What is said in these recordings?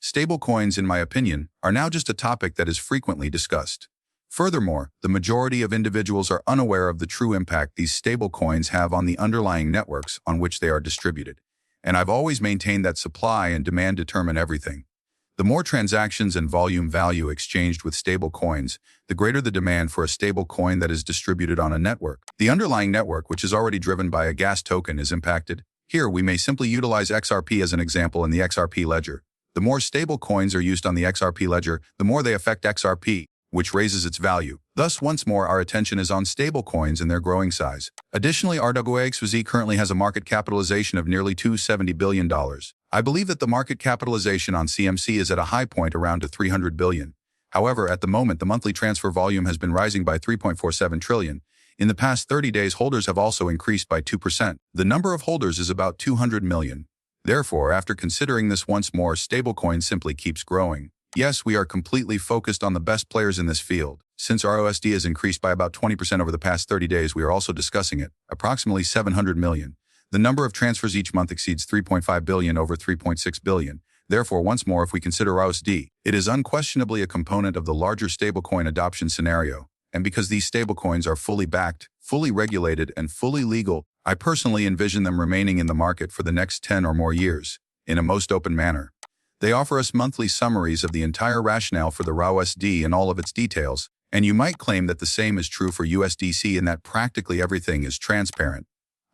Stablecoins, in my opinion, are now just a topic that is frequently discussed. Furthermore, the majority of individuals are unaware of the true impact these stablecoins have on the underlying networks on which they are distributed. And I've always maintained that supply and demand determine everything. The more transactions and volume value exchanged with stablecoins, the greater the demand for a stablecoin that is distributed on a network. The underlying network, which is already driven by a gas token, is impacted. Here, we may simply utilize XRP as an example in the XRP ledger. The more stablecoins are used on the XRP ledger, the more they affect XRP, which raises its value. Thus, once more, our attention is on stablecoins and their growing size. Additionally, RWXYZ currently has a market capitalization of nearly $270 billion. I believe that the market capitalization on CMC is at a high point around to $300 billion. However, at the moment, the monthly transfer volume has been rising by 3.47 trillion. In the past 30 days, holders have also increased by 2%. The number of holders is about 200 million. Therefore, after considering this once more, stablecoin simply keeps growing. Yes, we are completely focused on the best players in this field. Since ROSD has increased by about 20% over the past 30 days, we are also discussing it, approximately 700 million. The number of transfers each month exceeds 3.5 billion over 3.6 billion. Therefore, once more, if we consider ROSD, it is unquestionably a component of the larger stablecoin adoption scenario. And because these stablecoins are fully backed, fully regulated, and fully legal, I personally envision them remaining in the market for the next 10 or more years, in a most open manner. They offer us monthly summaries of the entire rationale for the ROSD and all of its details, and you might claim that the same is true for USDC in that practically everything is transparent.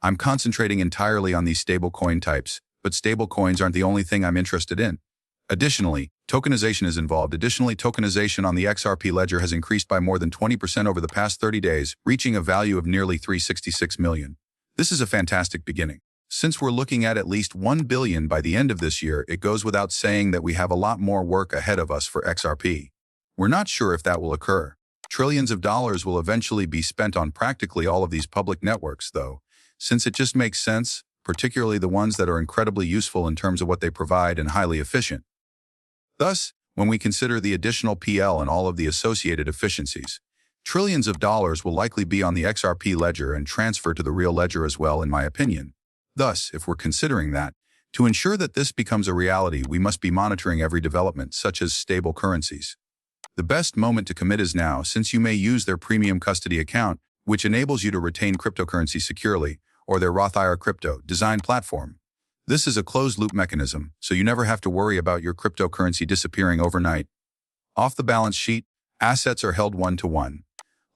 I'm concentrating entirely on these stablecoin types, but stablecoins aren't the only thing I'm interested in. Additionally, tokenization is involved. Tokenization on the XRP ledger has increased by more than 20% over the past 30 days, reaching a value of nearly 366 million. This is a fantastic beginning. Since we're looking at least 1 billion by the end of this year, it goes without saying that we have a lot more work ahead of us for XRP. We're not sure if that will occur. Trillions of dollars will eventually be spent on practically all of these public networks, though, since it just makes sense, particularly the ones that are incredibly useful in terms of what they provide and highly efficient. Thus, when we consider the additional PL and all of the associated efficiencies, trillions of dollars will likely be on the XRP ledger and transfer to the real ledger as well, in my opinion. Thus, if we're considering that, to ensure that this becomes a reality, we must be monitoring every development, such as stable currencies. The best moment to commit is now, since you may use their premium custody account, which enables you to retain cryptocurrency securely, or their Roth IRA crypto design platform. This is a closed-loop mechanism, so you never have to worry about your cryptocurrency disappearing overnight. Off the balance sheet, assets are held one-to-one.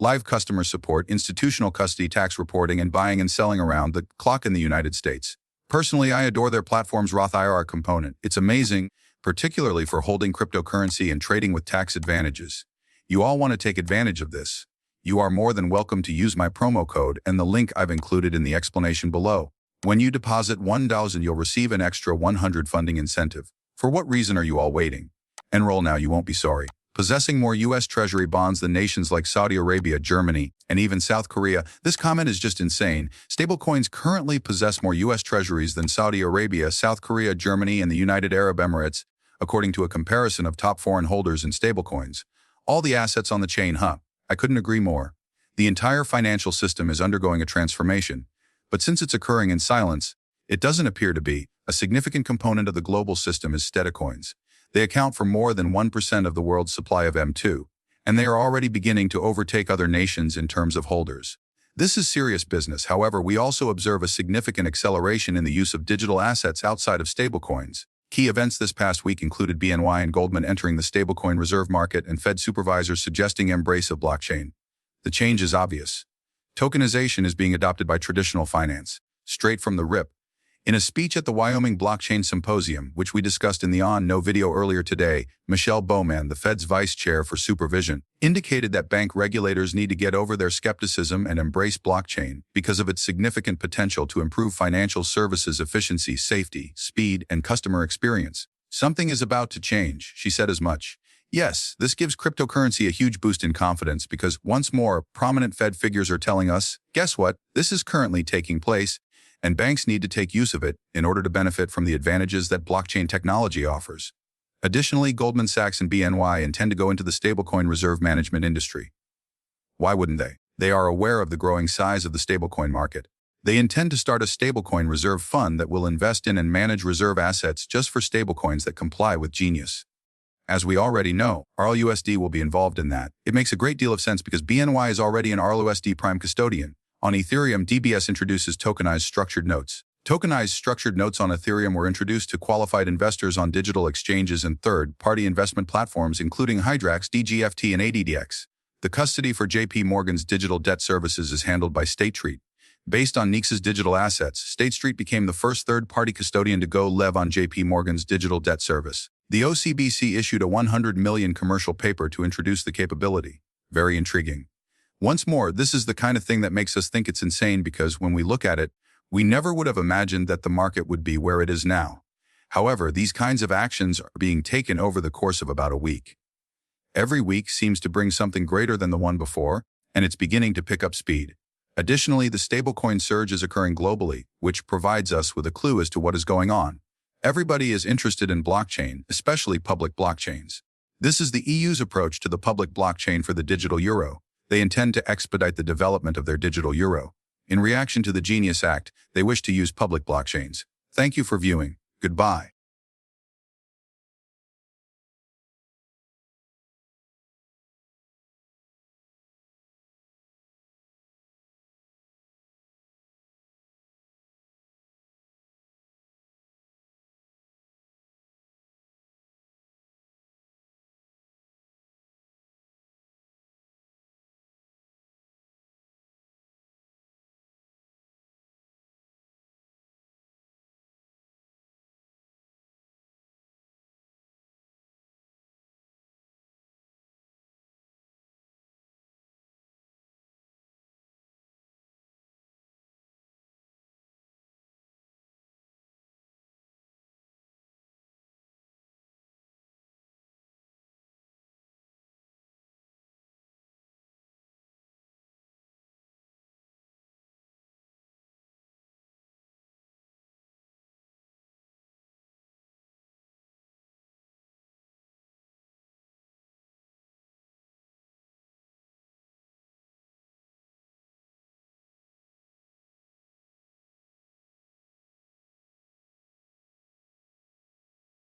Live customer support, institutional custody, tax reporting, and buying and selling around the clock in the United States. Personally, I adore their platform's Roth IRA component. It's amazing, particularly for holding cryptocurrency and trading with tax advantages. You all want to take advantage of this. You are more than welcome to use my promo code and the link I've included in the explanation below. When you deposit $1,000, you'll receive an extra 100 funding incentive. For what reason are you all waiting? Enroll now, you won't be sorry. Possessing more U.S. Treasury bonds than nations like Saudi Arabia, Germany, and even South Korea. This comment is just insane. Stablecoins currently possess more U.S. Treasuries than Saudi Arabia, South Korea, Germany, and the United Arab Emirates, according to a comparison of top foreign holders in stablecoins. All the assets on the chain, I couldn't agree more. The entire financial system is undergoing a transformation, but since it's occurring in silence, it doesn't appear to be. A significant component of the global system is stablecoins. They account for more than 1% of the world's supply of M2, and they are already beginning to overtake other nations in terms of holders. This is serious business. However, we also observe a significant acceleration in the use of digital assets outside of stablecoins. Key events this past week included BNY and Goldman entering the stablecoin reserve market and Fed supervisors suggesting embrace of blockchain. The change is obvious. Tokenization is being adopted by traditional finance, straight from the rip. In a speech at the Wyoming Blockchain Symposium, which we discussed in the On-No video earlier today, Michelle Bowman, the Fed's vice chair for supervision, indicated that bank regulators need to get over their skepticism and embrace blockchain because of its significant potential to improve financial services efficiency, safety, speed, and customer experience. Something is about to change, she said as much. Yes, this gives cryptocurrency a huge boost in confidence because, once more, prominent Fed figures are telling us, guess what, this is currently taking place, and banks need to take use of it in order to benefit from the advantages that blockchain technology offers. Additionally, Goldman Sachs and BNY intend to go into the stablecoin reserve management industry. Why wouldn't they? They are aware of the growing size of the stablecoin market. They intend to start a stablecoin reserve fund that will invest in and manage reserve assets just for stablecoins that comply with Genius. As we already know, RLUSD will be involved in that. It makes a great deal of sense because BNY is already an RLUSD prime custodian. On Ethereum, DBS introduces tokenized structured notes. Tokenized structured notes on Ethereum were introduced to qualified investors on digital exchanges and third-party investment platforms including Hydrax, DGFT, and ADDX. The custody for JP Morgan's digital debt services is handled by State Street. Based on Nex's digital assets, State Street became the first third-party custodian to go live on JP Morgan's digital debt service. The OCBC issued a $100 million commercial paper to introduce the capability. Very intriguing. Once more, this is the kind of thing that makes us think it's insane because when we look at it, we never would have imagined that the market would be where it is now. However, these kinds of actions are being taken over the course of about a week. Every week seems to bring something greater than the one before, and it's beginning to pick up speed. Additionally, the stablecoin surge is occurring globally, which provides us with a clue as to what is going on. Everybody is interested in blockchain, especially public blockchains. This is the EU's approach to the public blockchain for the digital euro. They intend to expedite the development of their digital euro. In reaction to the Genius Act, they wish to use public blockchains. Thank you for viewing. Goodbye.